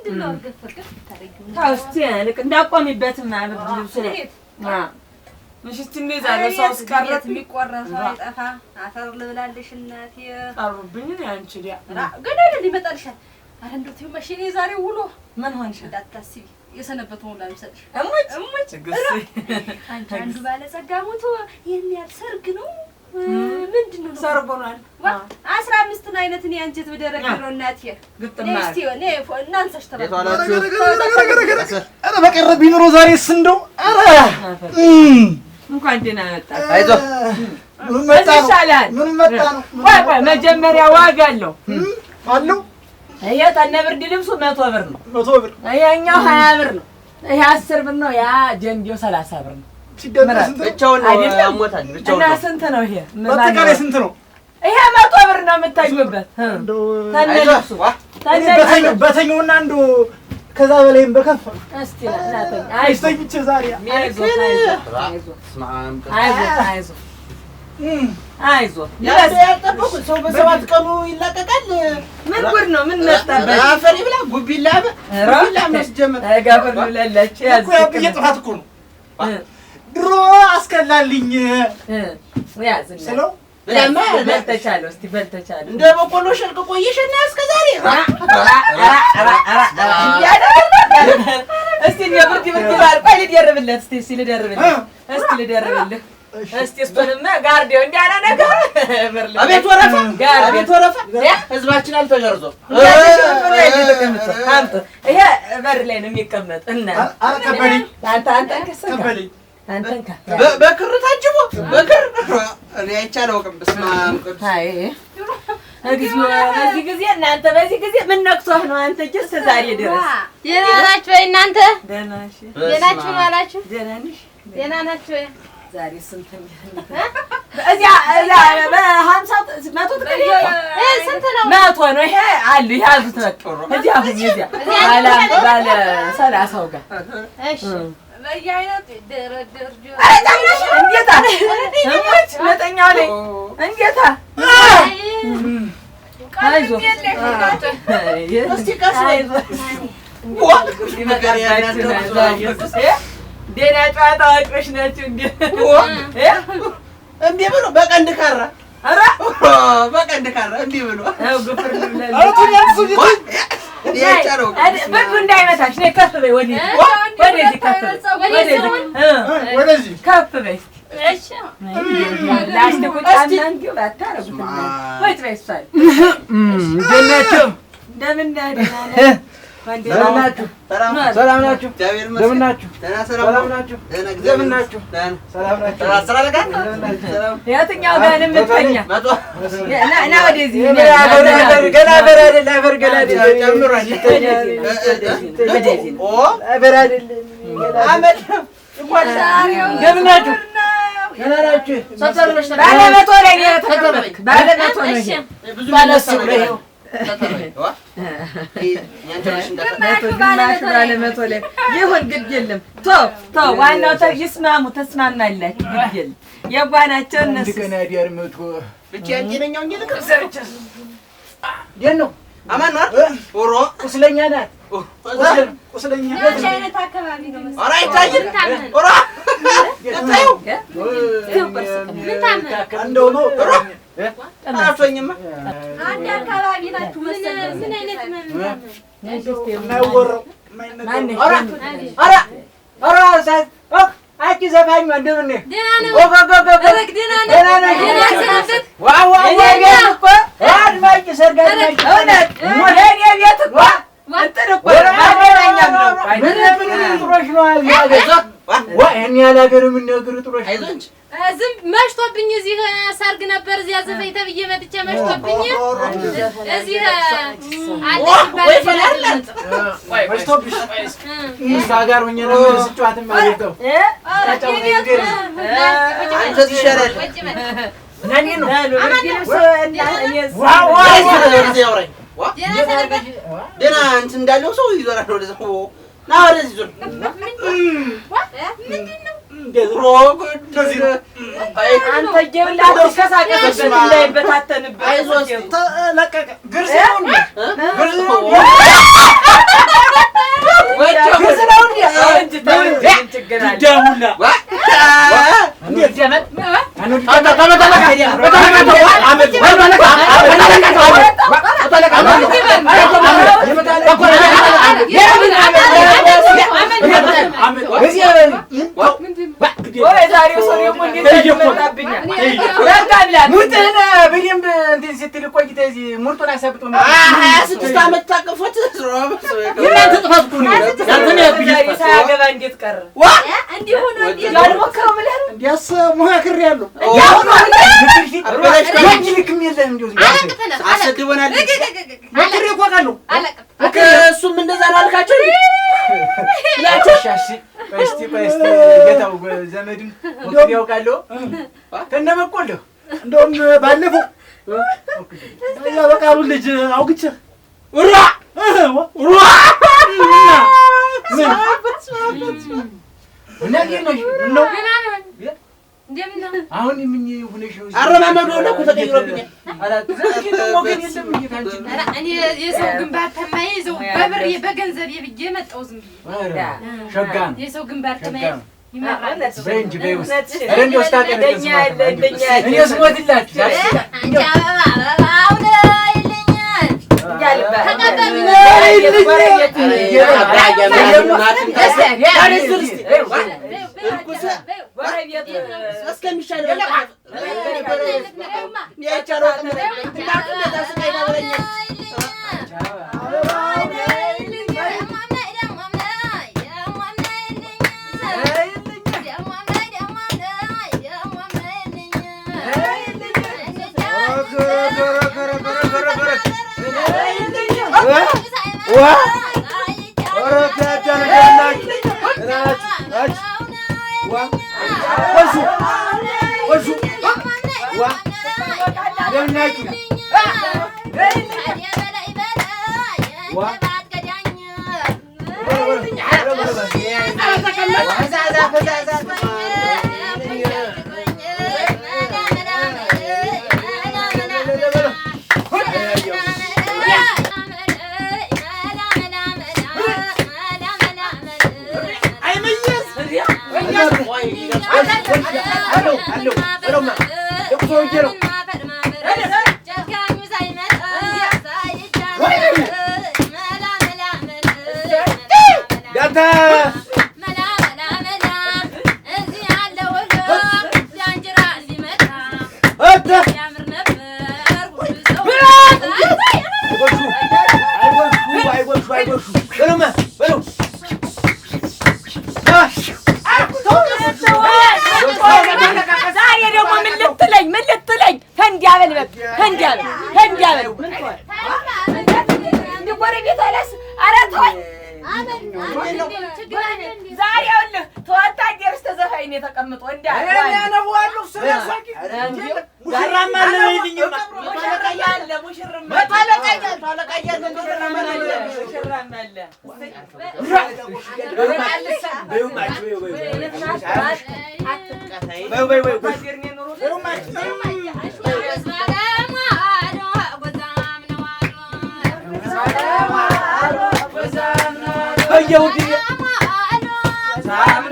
ምንድነው አርገፈርገፍ ታረጊው? ታውስቲ ልክ እንዳቆሚበት ማለት ልብስ ላይ ምሽት እንደዛ ነው። ሰውስ ቀረት የሚቆረጥ አይጠፋ አፈር ልብላልሽ እናቴ ቀሩብኝ ነው አንቺ ዲያ ገና አይደል ይመጣልሻል። አረ እንደው ተይው ማሽኔ ዛሬ ውሎ ምን ሆንሽ? እንዳታስቢ የሰነበተው ሁላ ልሰጥሽ እሙጭ ግስ አንቺ አንዱ ባለጸጋ ሞቶ ይሄን ያህል ሰርግ ነው ምንድነው ሰርግ ሆኗል። 15 አይነት እኔ አንጀት በደረገው እናቴ ግጥማ እስቲ እኔ እናንሳሽ ተባለ አረ በቀረብኝ ኑሮ ዛሬስ እንደው አረ እንኳን ደህና መጣ። አይዞህ ምን መጣ ነው ቆይ መጀመሪያ ዋጋ አለው አለው። ይሄ ብርድ ልብሱ 100 ብር ነው። 100 ብር ይሄኛው 20 ብር ነው። ይሄ 10 ብር ነው። ያ ጀንዲው 30 ብር ነው። ሲደረስ ስንት ብቻውን ነው ያሞታል። ብቻውን እና ስንት ነው ይሄ? በአጠቃላይ ስንት ነው? ይሄ 100 ብር ነው የምታዩበት። እንደው ታነሱ በተኛውና እንደው ከዛ በላይም በከፍ እስቲ እናተኝ አይስተኝቼ ዛሬ አይዞህ ያጠበቁ ሰው በሰባት ቀኑ ይላቀቃል። ምን ጉድ ነው? ምን መጣበት? አፈሪ ብላ ጉቢላ መስጀመር ጋብር ለለች እኮ ያብዬ ጥፋት እኮ ነው። ድሮ አስከላልኝ ያዝና ስለው ለማ በልተቻለሁ። እስቲ በልተቻለሁ እንደ በቆሎ ሸልቅ ቆይሽና እስከ ዛሬ እስቲ የብርድ ባል ቆይ ልደርብለት። እስቲ ልደርብለት። እስቲ ልደርብልህ። እስቲ እሱንማ ጋርዴው እንዲያለ ነገር አቤት ወረፋ አቤት ወረፋ ህዝባችን አልተገርዞ ይሄ በር ላይ ነው የሚቀመጥ እና አቀበለኝ አንተ ቀበለኝ አንተን በክር ታጅቦ በክር እኔ አይቻለው ቅብስማ አይ በዚህ ጊዜ እናንተ በዚህ ጊዜ ምን ነክቶህ ነው አንተ ጀስት ዛሬ ድረስ ደህና ናችሁ ወይ እናንተ? ደህና ነሽ? ደህና ናችሁ ማላችሁ? ደህና ነሽ? ደህና ናችሁ ወይ? ዛሬ ስንት እዚያ በ50 መቶ ትቀበል ስንት ነው? 100 ነው። ይሄ አሉ ያዙት በቃ እዚያ እዚያ ባለ 30ው ጋር እሺ በየአይነት ደረደር እንዴታ እንዴት መጠኛው ላይ እንዴታ አይዞህ እስቲ ቀስ ደህና ጨዋታ አዋቂዎች ናቸው። እንዴ ብሎ በቀንድ ካራ ኧረ በቀንድ ካራ እንዴ ብሎ ግፍር ልብላል በዱ እንዳይመታሽ ነይ ከፍ በይ ወደዚህ ከፍ በይ እሺ ላስቲኩ ጫማ እንዲሁ ባታረጉት ወይት በይ እሷን እንደምን ናችሁ? ሰላም ናችሁ? እንደምን ናችሁ? ሰላም ናችሁ? እንደምን ናችሁ? ሰላም የትኛው ጋር ነው የምትተኛ? ና ወደዚህ ገና አፈር አይደል አፈር ገና ጨምሯል። አፈር አይደል አመድ እንደምን ናችሁ? ደህና ናችሁ? ባለ 100 ላይ ነው የተቀመጥክ። ባለ 100 ነው ይሄ ብዙ ባለስ ነው ባለ 100 ላይ ይሁን ግድ የለም። ተው ዋናው ይስማሙ ተስማማላችሁ ግድ የለም። የጓናቸው እነሱ ገና ዲያር መቶ ብቻ ያንቺነኛው እንጂ ደን ነው አማን ነው ኦሮ ቁስለኛ ናት ቁስለኛ ናት። አይነት አካባቢ ነው መሰለኝ። ኦራ አይታይም ኦራ ታዩ ምን ታመ እንደው ነው ኦራ አራቶኝማ አንድ አካባቢ ናችሁ መሰለኝ። ምን አይነት የማይወራው ማን ኦራ ኦራ ኦራ ሳት አቂ ዘፋኝ እንደምን ነው? ደህና ነው። ወገገገ ደህና ነው። ዋው እኮ አድማጭ ሰርጋ አድማጭ እውነት ወደኔ ቤት እኮ እንትን እኮ ማገናኛም ነው። ምን ጥሮሽ ነው ያገዛ ወይኔ ያላገር ምን ነገር ጥሮሽ አይዞንች ዝም መሽቶብኝ እዚህ ሰርግ ነበር። እዚያ ዘፈኝ ተብዬ መጥቼ መሽቶብኝ እዚህ አለ ወይ ፈላላት ወይ መሽቶብሽ እሷ ጋር ሆኜ ነው ስጫዋት ማለት ነው። አንተ ትሻላለህ ነኝ ነው ዋው ደህና እንትን እንዳለው ሰው ይዞራል ወደዛ ና ወደዚህ ዞር ምንድን ነው አንተ ጀብላ ተከሳከሰበት እንዳይበታተንበት አይዞህ ተለቀቀ ግርስ ነው ደሙላ እንዴት ደመት እሱም እንደዛ አላልካቸው እስቲ ጌታው ዘመድም ወክል ያውቃለሁ ተነበቆለሁ እንደውም ባለፈው ያ በቃሉ ልጅ አውግቼ ኡራ ኡራ አሁን ምን ሆነሽ ነው? አረማመዱ ነው እኮ ተቀይሮብኛል። እኔ የሰው ግንባር ተማይ ይዘው በብር በገንዘብ ይብዬ መጣው ዝም ብዬ ሸጋ ነው የሰው ግንባር ተማይ ይመራል በእንጂ በውስጥ ረንጆ ስታቀ እንደኛ እኔ ስሞትላችሁ I'm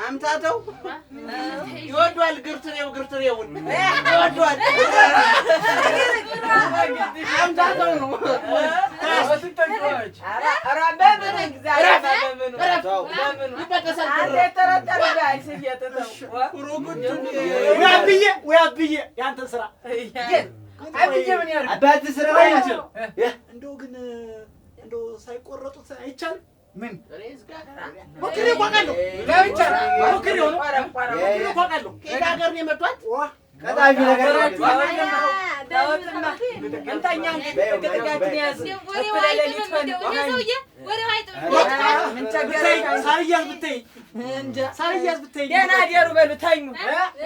አምታተው ይወዷል ግርትሬው ይወዷል አምታተው ነው ወጥቶች ኧረ በምን እግዚአብሔር ይበቀሳል ተረተረጋይ ሲያተተው ወያብዬ ያንተ ስራ አብዬ ምን ያርግ አባት ስራ ነው እንደው ግን እንደው ሳይቆረጡት አይቻልም ምን ወክሬ ቆቃለሁ ለብቻ ወክሬ ሆኖ ወክሬ ቆቃለሁ ከሀገር ነው የመጣት ቀጣፊ ነገር ዳውጥና እንታኛ ከተጋግን ያዝ ወሬው ምን ቸገረኝ ሳልያዝ ብትይ እንጃ ሳልያዝ ብትይ ደህና አደሩ በሉ ተኙ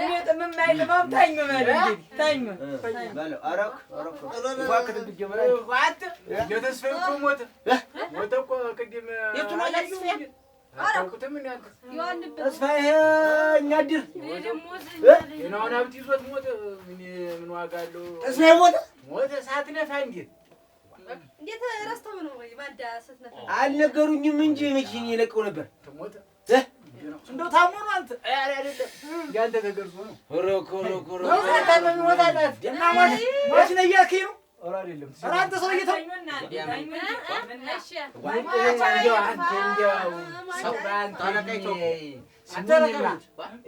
እኔ ጥምም አይልማም ተኙ በሉ እንግዲህ ተኙ በለው አረክ ዋክት እንድጀምራ ዋት የተስፈው ሞተ እኮ ቅድም የቱ ነው ያስፈው አረኩትም ምን ያልኩት ተስፋዬ እኛ ድር የናውን ሀብት ይዞት ሞተ ምን ዋጋ አለው ተስፋዬ ሞተ ሳትነፋ እንዴት ረስተው ነው ወይ ማዳ ስትነፋ አልነገሩኝም እንጂ መኪና ይለቀው ነበር ሞተ እንደው ታሞ ነው አንተ አረ አይደለም ያንተ ተገርሶ ነው ኮሮ ታመም ወጣላት እና ማሽ ነው ያኪሩ ኧረ አይደለም ኧረ አንተ ሰው እየተኛና እሺ አንተ እንዲያው ሰው ባንተ ታነቀይቶ አንተ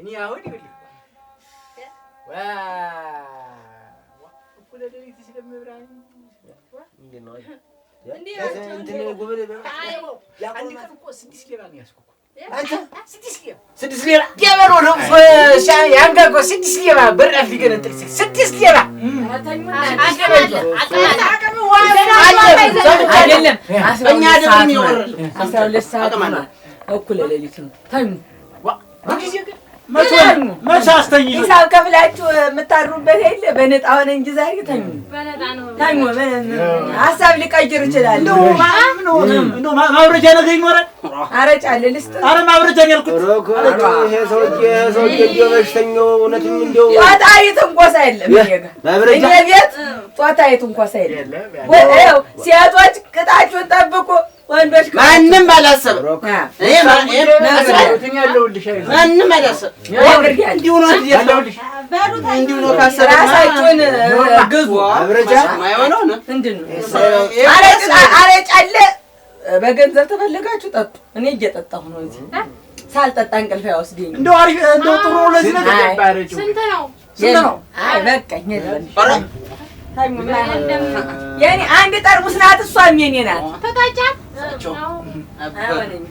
እኔ አሁን ይብል ዋ እኩለ ደሪት ስለምብራኝ እንዴ እንዴ ጎበለ አይው አንድ ቀን እኮ 6 ሌባ ነው ያስኩ አንተ 6 ሌባ ገበሮ ነው ያንጋጎ 6 ሌባ በራፍ ሊገነጥል 6 ሌባ አይደለም እኛ ደግሞ ይወረል 12 ሰዓት እኩለ ሌሊት ነው ታዩ ወዲህ መቼ አስተኝ ሂሳብ ከፍላችሁ የምታድሩበት የለ በነጣ ሆነ እንጂ ዛሬ ተኙ በነጣ ነው ተኙ ሀሳብ ሊቀይር ይችላል ነው ማብረጃ ነገር ይኖራል አረጫለ ልስጥ አረ ማብረጃ ያልኩት ይሄ ሰውዬ በሽተኛው እውነትም እንደው ጧታይት እንኳን አይደለም ይሄጋ ማብረጃ ቤት ጧታይት እንኳን አይደለም ወይው ሴቶች ቅጣችሁን ጠብቁ ወንዶች ማንንም አላሰበ እኔ ማንንም አላሰበ እንዲሁ ነው ያለውልሽ እንዲሁ ነው ካሰራሳችሁን ግዙ አብረጃ ማይሆነው ነው እንድነው አረጫለ በገንዘብ ተፈልጋችሁ ጠጡ እኔ እየጠጣሁ ነው እዚህ ሳልጠጣ እንቅልፍ ያወስደኝ እንደው አሪፍ እንደው ጥሩ ለዚህ ነገር ባረጩ ስንት ነው አይ በቃኝ አይደለም ያኔ አንድ ጠርሙስ ናት እሷም የኔ ናት ተታጫት አይሆንም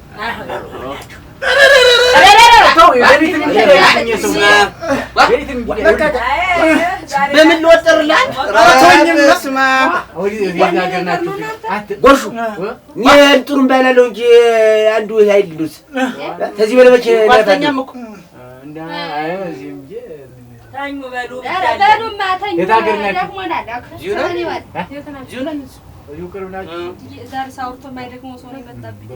በምን ልወጥርላት ራቶኝም ስማ ወዲህ ነገር ናችሁ ጎርሹ ጥሩም ባላለው እንጂ አንዱ አይልዱስ ከዚህ በለበች ለታኛም እኮ እንዳ አይዚም እንጂ ታኙ በሉ በሉማ ታኙ ደክሞናል ጁነን ይውቀርናችሁ ዛሬ ሳውርቶ ማይደክሞ ሰው ነው የመጣብኝ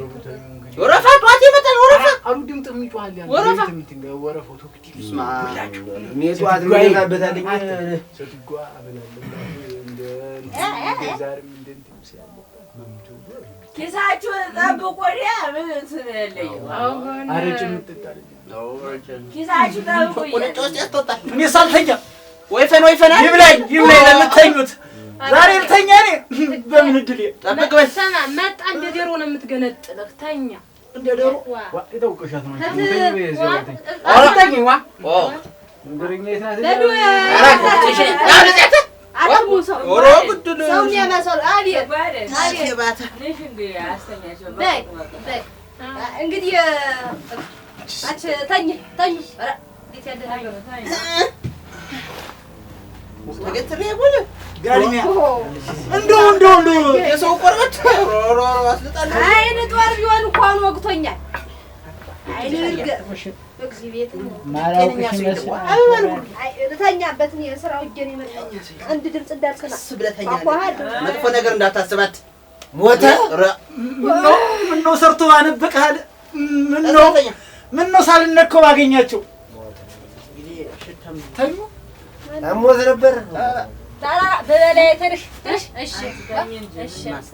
ወረፋ ጧት ይመጣል ወረፋ አሉ ድምጥም ይጮሃል ያን ወረፋው ተክቲስ ማላችሁ እኔ ጧት ምንባበታልኝ ሰትጓ አበላለሁ እንደ ዛሬም እንደንትም ሲያለበት ማምጡ ኪሳችሁ ጠብቁ ወዲያ ምን ስለለኝ አረጭም ትጣል ነው ኪሳችሁ ጠብቁ ወለጮስ ያስወጣል እኔ ሳልተኛ ወይፈን ይብላኝ ለምትተኙት ዛሬ ልተኛ ነኝ በምን እድል ጠብቅ በሰማ መጣ እንደ ዶሮ ነው የምትገነጥልህ ተኛ እንደ ዶሮ ዋ ይተውቀሻት ነው አረተኝዋ ነገርኛ የታዘ አለሙሰው ኦሮ ጉድል ሰው የሚያመሰል አቤት ባታ ነሽ እንዴ አስተኛቸው እንግዲህ አች ተኝ ኧረ እንዴት ያለ ነገር ተገትሬ ይቦል ጋልሚያ እንደው የሰው ቆርበት ኦሮ አስልጣለ አይን ጧር ቢሆን እንኳን ወግቶኛል አይን እርገ እግዚአብሔር ማራውሽ ተኛበት ነው የሥራው እጄን ይመጣኝ አንድ ድምጽ እንዳልሰማ ስብለተኛ መጥፎ ነገር እንዳታስባት ሞተ ምነው ሰርቶ ባነበቀሃል ምነው ሳልነከው ባገኛቸው ተኙ አሞት ነበር ታላ በበላይ ተርሽ እሺ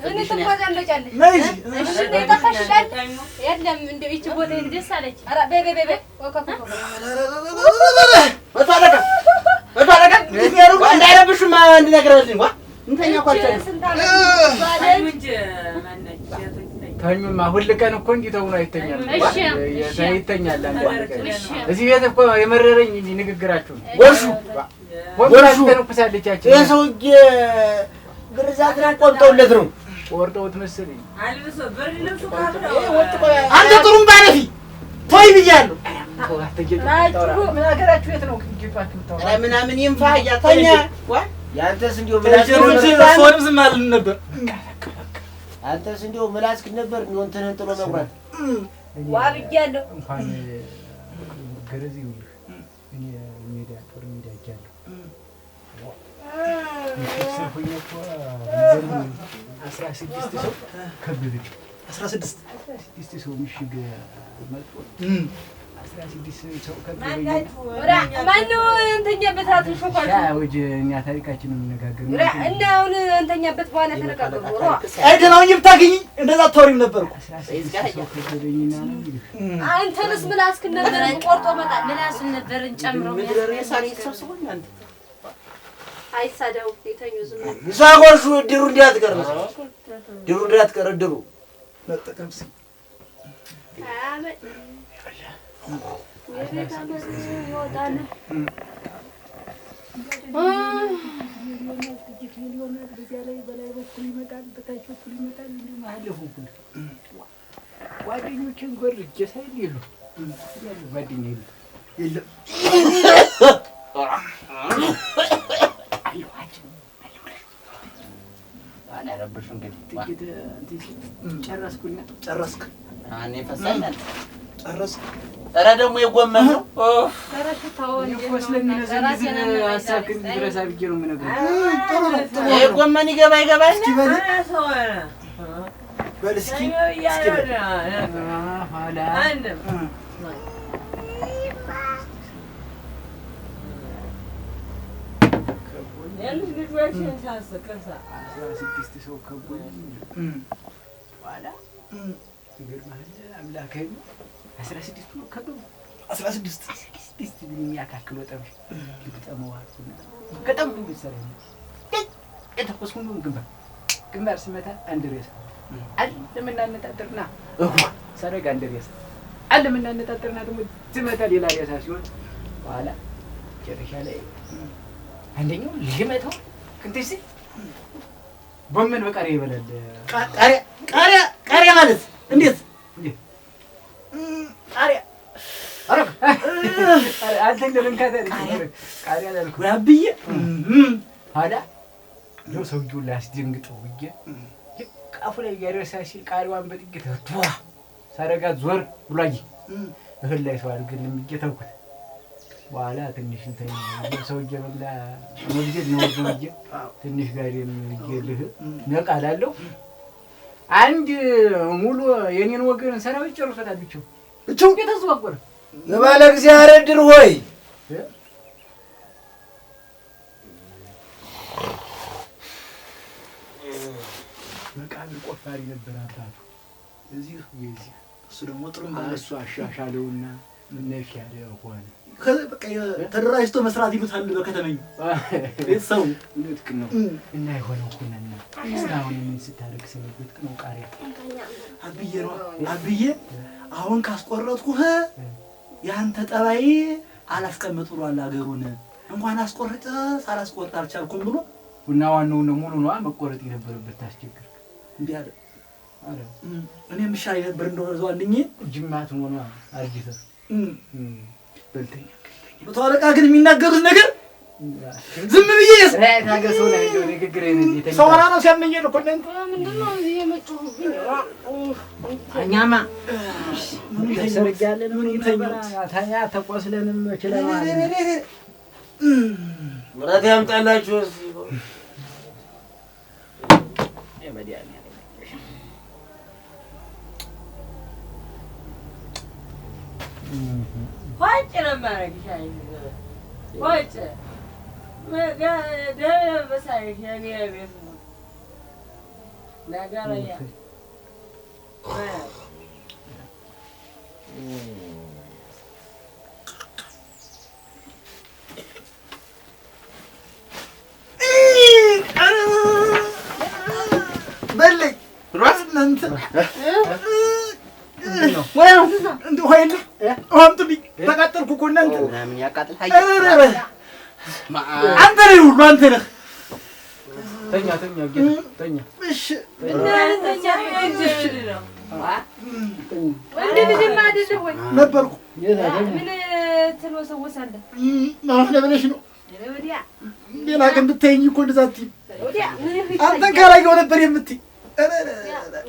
እኔ ተቆጣለቻለሽ እሺ ተጠፋሽላል የለም እንደው እቺ ቦታ ደስ አለች ኧረ በይ ወከኩ ወጣለቀ ይሄሩ እንዳይረብሽ አንድ ነገር አለኝ ዋ እንተኛ ኳቻለ ተኙማ ሁሉ ቀን እኮ እንዲህ ተውኖ አይተኛል እሺ ይተኛል አንተ እዚህ ቤት እኮ የመረረኝ ንግግራችሁ ወርሹ ተነኩሳለቻችሁ የሰውዬ ግርዛትና ቆርጠውለት ነው ቆርጠውት መሰለኝ አልብሶ በር ልብሱ ካፍራ አንተ ጥሩም ባለፊ ቶይ ብያለሁ ምን አገራችሁ የት ነው ግንፋችሁ ተው ምናምን ይንፋ ያተኛ ዋ ያንተስ እንዲው ፎርም ዝም አልን ነበር አንተስ እንዲው ምላስክ ነበር ነው እንተን ጥሎ መቁራት ዋብያለሁ እንኳን ገረዚ ይውል እኔ ሜዳ ጦር ሜዳ ያጃለሁ ሰፈኝቶ 16 ሰው ከበደች 16 ሰው ምሽግ መጥቶ 16 ሰው ከበደኝ ማነው እንተኛበት አጥቶ ሾፋሽ ወጅ እኛ ታሪካችንን እንነጋገር እና አሁን እንተኛበት በኋላ ተነጋገሩ አይደናው ይብታገኝ እንደዛ ተወሪም ነበርኩ 16 ሰው ከበደኝና አንተንስ ምላስክን ነበር ቆርጦ መጣ ምላስን ነበር እንጨምሮ ምድር የሳሪ ተሰብስቦኝ አንተ አይሳደው የተኙ ዝም ይሳጎርሹ ድሩ እንዲያትቀር ድሩ ለጠቀምስ አመት የቤት አመት ይወጣል በዚያ ላይ በላይ በኩል ይመጣል በታች በኩል ይመጣል እንዴ ማለፉ ሁሉ ጓደኞችን ጎርጄ ሳይል ይሉ ያሉ ጓደኞች የለም አላረብሽ እንግዲህ ጨረስክ እኔ ፈሳይናል ጨረስክ ኧረ ደግሞ የጎመን ነው ተረሽታው ስለሚነዘንዝን ሀሳብክን ድረስ አብዬ ነው የምነግርህ የጎመን ይገባል እስኪ በል እስኪ በል ኋላ የልጅ ልጆችን ሳስከሳ 16 ሰው ከቦኝ ኋላ ይገርማል አምላከኝ 16 ነው ከቦኝ 16 የሚያካክል ወጣም ልግጠመው አልኩና ከጠም ቢሰራኝ የተቆስኩ ነው ግንባር ስመታ አንድ ሬሳ አለምናነጣጥርና ሰረጋ አንድ ሬሳ አለምናነጣጥርና ደግሞ ስመታ ሌላ ሬሳ ሲሆን ኋላ ጨረሻ ላይ አንደኛው ልጅመታው ክንትሲ ጎመን በቃሪያ ይበላል ቃሪያ ማለት እንዴት ቃሪያ አንተ እንደምንካታ ቃሪያ ላልኩ አብዬ አዳ ነው ሰውዬው ላስደንግጠው ብዬ ቃፉ ላይ ያረሳ ሲል ቃሪዋን በጥቂት ተዋ ሳረጋት ዞር ብሏይ እህል ላይ ሰው አድርገን የሚገተውኩት በኋላ ትንሽ እንትን ሰውዬ በላ ወግዴ ነው ወግዴ ትንሽ ጋር የሚገልህ ነቃላለሁ አንድ ሙሉ የኔን ወገን ሰራዊት ጨርሶታል ብቻው የተዘዋወረ ለባለ እግዚአብሔር እድር ሆይ መቃብር ቆፋሪ ነበር አባቱ እዚህ እሱ ደግሞ ጥሩ እሱ አሻሻለውና ነሽ ያለ ሆነ በቃ ተደራጅቶ መስራት ይሉታል በከተማኝ ቤተሰቡ ልክ ነው እና የሆነው ሆነና እስካሁን ምን ስታደርግ ሰለበት ነው ቃሪያ አብዬ አሁን ካስቆረጥኩህ ያንተ ጠባይ አላስቀምጥ ብሏል አገሩን እንኳን አስቆርጥ ሳላስቆርጥ አልቻልኩም ብሎ ቡና ዋናው ነው ሙሉ ነው መቆረጥ የነበረበት ታስቸግር እንዴ አለ አረ እኔም ሻይ ነበር እንደሆነ ዘዋልኝ ጅማት ሆነ አርጅተ በልተኛ በተዋለቃ ግን የሚናገሩት ነገር ዝም ብዬ ራይት ሀገር ሰው ላይ ነው ንግግር አይነዚህ ሰው ሆና ነው ሲያመኝ ነው ኮንተንት ምንድነው እዚህ የመጡ እኛማ ምን ይሰረጋለን ምን ይተኛው ታኛ ተቆስለንም ይችላል ምራት ያምጣላችሁ የመዲያን ዋጭ ነው ማረግሽ ዋጭ ደህና በሳይሽ የቤት ነው ነገረኛ በለኝ ራስ እናንተ ወይ ነው እንዴ ሆይል አምጡልኝ ተቃጠልኩ እኮ እናንተ ምናምን ያቃጥል አንተ ነህ ሁሉ አንተ ነህ ተኛ ተኛ እሺ እናንተኛ እጅሽ ነው እንዴ ልጅማ አይደለም ወይ ነበርኩ ምን ትወሰወሳለህ ማለት ለበለሽ ነው ወዲያ ሌላ ግን ብታይኝ እኮ እንደዛ አትይም ወዲያ ምን አንተን ካላየው ነበር የምትይ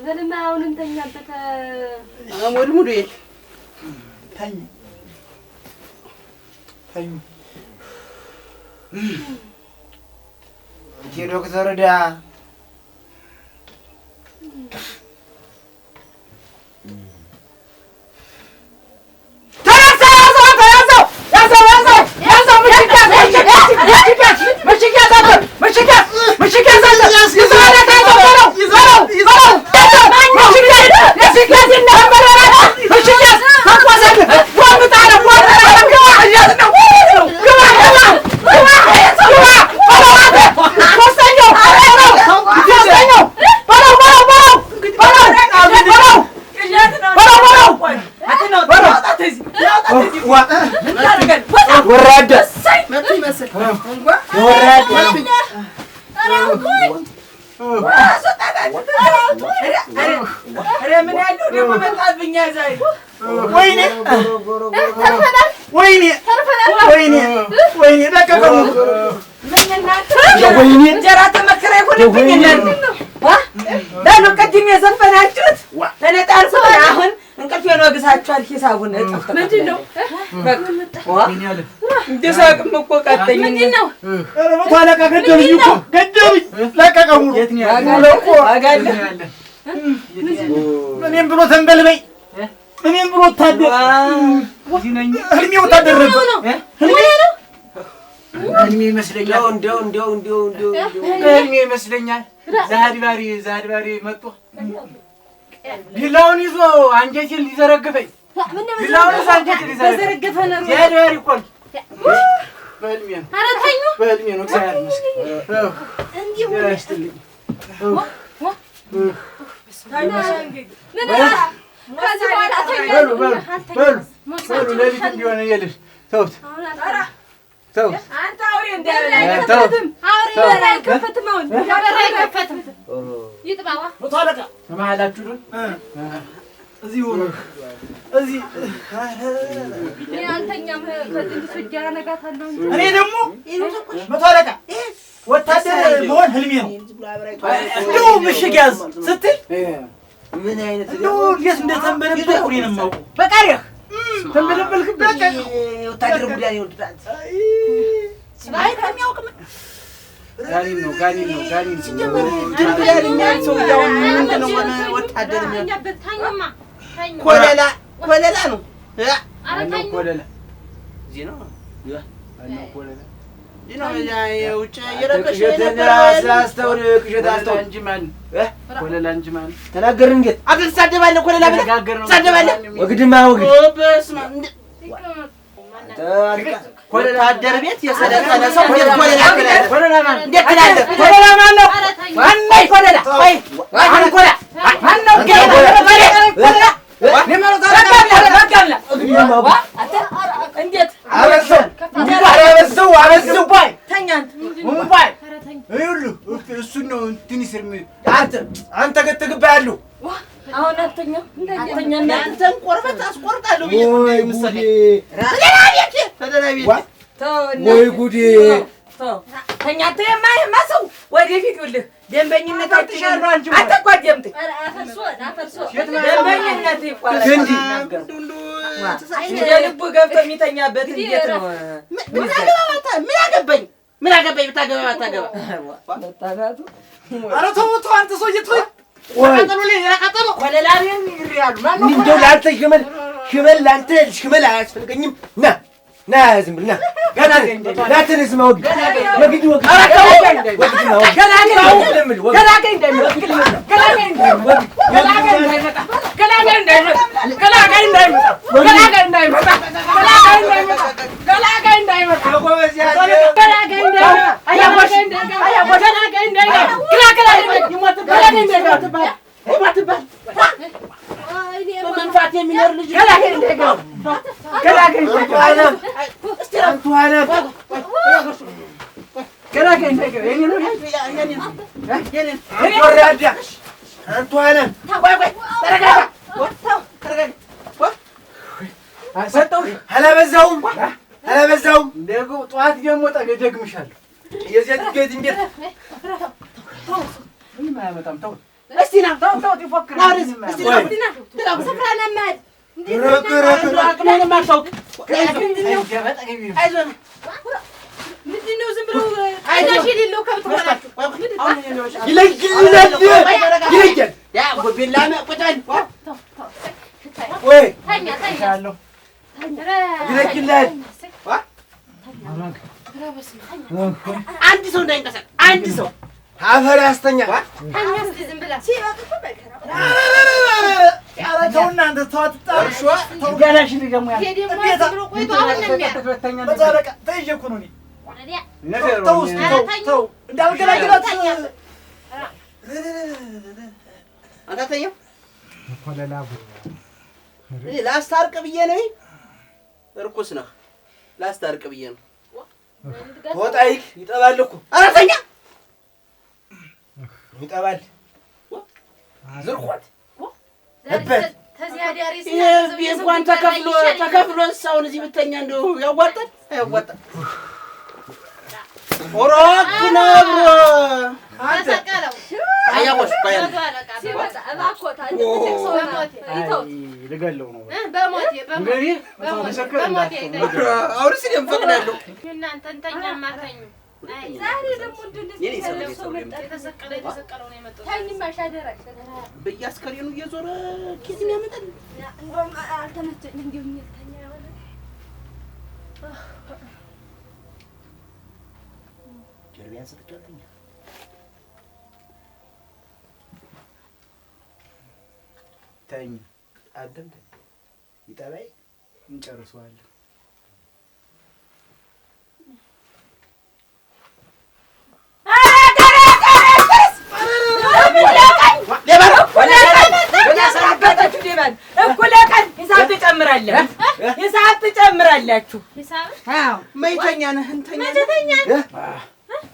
ዘልማ አሁን እንተኛበት አሞድ ሙዱ ታኝ ዶክተር ዳ ወራደ መጥቶ ይመስል ምን ያለው ደግሞ መጣብኛ ዛሬ ወይኔ ለቀቀው ወይኔ እንጀራ ተመከረ ይሆንብኝ ለምን ቀድሜ የዘፈናችሁት ተነጣርሶ አሁን እንቅልፍ የነግሳችኋል ሂሳቡን እጥፍ ምንድነው እንደሳቅም እኮ ቀጠኝ ምንድነው ባለቃ ገደሉኝ እኮ ገደሉኝ ለቀቀው የት ነው ያለው አጋለ እኔም ብሎ ተንበልበይ እኔም ብሎ ወታደር እዚህ ነኝ ህልሜ ወታደር ነበር ህልሜ ይመስለኛል እንደው ህልሜ ይመስለኛል ዛድባሪ መጥቶ ቢላውን ይዞ አንጀቴን ሊዘረግፈኝ ቢላውን ይዞ አንጀቴን ሊዘረግፈ ነው ዛድባሪ እኮ በህልሜ ነው ኧረ ተኙ በህልሜ ነው እግዚአብሔር ይመስገን እንዲሁ ያስተልኝ ከዚህ በኋላ በሉ ሌሊት እንዲሆነ የልሽ ተውት አንተ አውሬ እንዳለ አይከፈትም አሁን አይከፈትም ይጥባዋ ወታለቃ በመሀላችሁ ነው እዚህ ሆኖ እዚህ እኔ አልተኛም ከዚህ ስጃራ ነጋታለሁ እኔ ደግሞ ወታለቃ ወታደር መሆን ህልሜ ነው እንደው ምሽግ ያዝ ስትል ምን አይነት እንደው እንዴት እንደተንበለበልኩ እኔ ነው የማውቀው በቃሪያ ተንበለበልክበት ወታደር ጉዳይ ይወጣል አይ ከሚያውቅ ጋሪን ነው ድንብላልኛ ሰው ያው ምንድነው ወታደር ነው ታኝማ ታኝ ኮለላ ነው ኧረ ታኝ ኮለላ እዚህ ነው ኮለላ የውጭ የረቀሽ እንጂ ማን ኮለላ እንጂ ማን ተናገርን እንዴት አገር ትሳደባለህ ኮለላ ብለህ ትሳደባለህ ወግድማ ወግድ በስመ ኮለላ አደር ቤት የሰለጠነ ሰው እንዴት ኮለላ ማን እንዴት ትላለህ ኮለላ ማን ነው ማን ኮለላ ወይ ማን ኮለላ ማን ነው ኮለላ እንዴት አበሰው ባይ ተኛንት ሙባይ ይኸውልህ አሁን አትተኛም እንዳትተኛም አንተን ቆርበት አስቆርጣለሁ ብዬ ምሳሌ ወይ ጉዴ ተኛ ተየማ ሰው ወደፊት ይኸውልህ ደንበኝነት አትሻሉ አንቺ አትቋጀምት ደንበኝነት ይቋላል እንደ ልቡ ገብቶ የሚተኛበት እንዴት ነው ምን አገባኝ ብታገባ ባታገባ ኧረ ተው ተው አንተ ሰውዬ ተው ወለላቤን ይሪያሉ እንደው ለአንተ ሽመል ለአንተ ሽመል አያስፈልገኝም ና ዝም ብለህ ና ተነስማ ወግ ወግድ ወግ መንፋት የሚኖር ልጅ አላበዛውም ጠዋት ደግሞ ደግምሻለሁ የዚያ ገድ እንዴት ምንም አያመጣም ተው እስቲ ና ተው ይፎክር እስቲ ና ስፍራና ማድ አቅሜን ማታውቅ አይዞህ ምንድነው ዝም ብሎ አይዳሽ የሌለው ከብት ሆናችሁ ይለያል ያ ጎቢላና ቁጣን ወይ ተኛ ያለው ይለያል አንድ ሰው እንዳይንቀሳቀስ አንድ ሰው አፈር ያስተኛ ተኛ እስቲ ዝም ብላ ሲባክኩ በከራ ኧረ ተው እናንተ ተው አትጣርሽ ተው ጋላሽ ደግሞ ያ የደሞ ዝም ብሎ ቆይቶ አሁን ነው የሚያ በዛለቃ ተይዤ እኮ ነው እኔ ወዲያ ተው እንዳልገላግላት አንተ ተኛ ወለላቡ ላስታርቅ ብዬ ነው እርኩስ ነህ ላስታርቅ ብዬ ነው ወጣይክ ይጠባል እኮ ኧረ ተኛ ይጠባል ዝርቆት ይሄ እንኳን ተከፍሎ ሳውን እዚህ ብተኛ እንደው ያዋጣል አያዋጣም ኦሮክ ነብሮ ተሰቀለው አያቆሽ ባያ ሲወጣ እባክዎት አንተ ትልቅ ሰው ነው ልገለው ነው በሞቴ እንግዲህ ተሰከረ አውርስ ደም ፈቅዳለሁ እናንተ እንተኛ ማተኙ ዛሬ ደግሞ እንደዚህ ሰው መጣ የተሰቀለው ነው የመጣው ታኝማ ሻደራሽ በያስከሬኑ እየዞረ ኪስ ያመጣል እንደውም አልተመቸኝም እንዲሁ ተኛ ያወለ ጀርቢያን ስትቀጥኝ ተኝ አደም ይጠባይ እንጨርሰዋለን ትጨምራላችሁ መይተኛ ነህ እንተኛ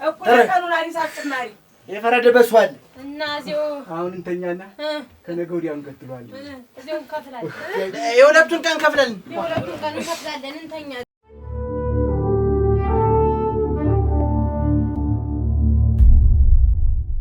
እኩል ቀኑን ሂሳብ ጭማሪ የፈረደበት ሰው አለ እና እዚሁ አሁን እንተኛና ከነገ ወዲያ እንቀጥለዋለን እዚሁ እንከፍላለን የሁለቱን ቀን ከፍለን የሁለቱን ቀን እንከፍላለን እንተኛ